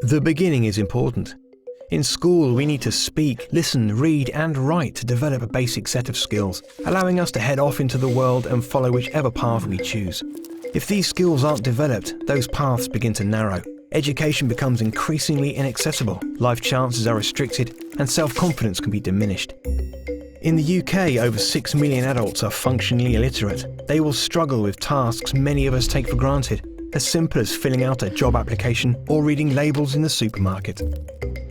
The beginning is important. In school, we need to speak, listen, read and write to develop a basic set of skills, allowing us to head off into the world and follow whichever path we choose. If these skills aren't developed, those paths begin to narrow. Education becomes increasingly inaccessible, life chances are restricted, and self-confidence can be diminished. In the UK, over 6 million adults are functionally illiterate. They will struggle with tasks many of us take for granted, as simple as filling out a job application or reading labels in the supermarket.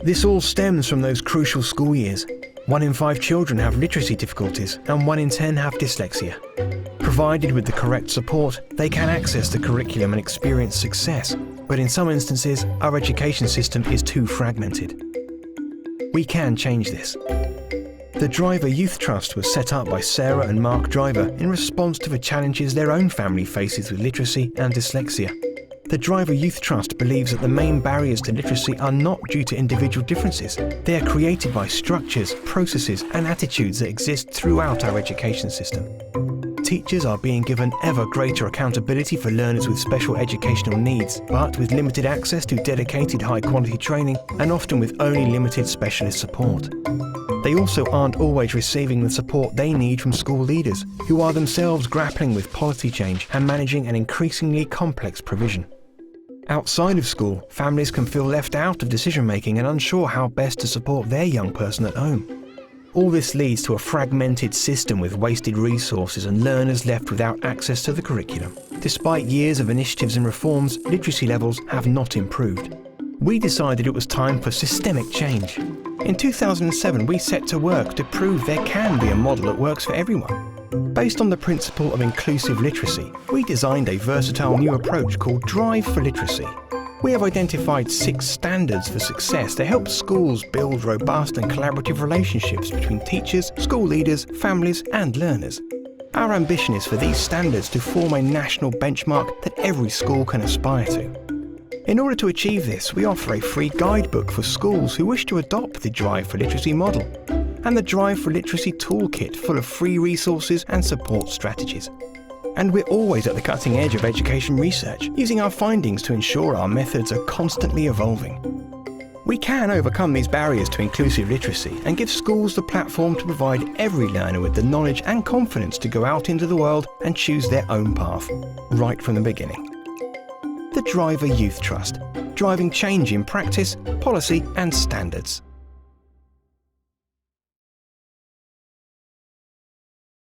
This all stems from those crucial school years. 1 in 5 children have literacy difficulties and 1 in 10 have dyslexia. Provided with the correct support, they can access the curriculum and experience success, but in some instances, our education system is too fragmented. We can change this. The Driver Youth Trust was set up by Sarah and Mark Driver in response to the challenges their own family faces with literacy and dyslexia. The Driver Youth Trust believes that the main barriers to literacy are not due to individual differences. They are created by structures, processes and attitudes that exist throughout our education system. Teachers are being given ever greater accountability for learners with special educational needs, but with limited access to dedicated high-quality training and often with only limited specialist support. They also aren't always receiving the support they need from school leaders, who are themselves grappling with policy change and managing an increasingly complex provision. Outside of school, families can feel left out of decision-making and unsure how best to support their young person at home. All this leads to a fragmented system with wasted resources and learners left without access to the curriculum. Despite years of initiatives and reforms, literacy levels have not improved. We decided it was time for systemic change. In 2007, we set to work to prove there can be a model that works for everyone. Based on the principle of inclusive literacy, we designed a versatile new approach called Drive for Literacy. We have identified 6 standards for success to help schools build robust and collaborative relationships between teachers, school leaders, families and learners. Our ambition is for these standards to form a national benchmark that every school can aspire to. In order to achieve this, we offer a free guidebook for schools who wish to adopt the Drive for Literacy model, and the Drive for Literacy toolkit full of free resources and support strategies. And we're always at the cutting edge of education research, using our findings to ensure our methods are constantly evolving. We can overcome these barriers to inclusive literacy and give schools the platform to provide every learner with the knowledge and confidence to go out into the world and choose their own path, right from the beginning. The Driver Youth Trust, driving change in practice, policy and standards.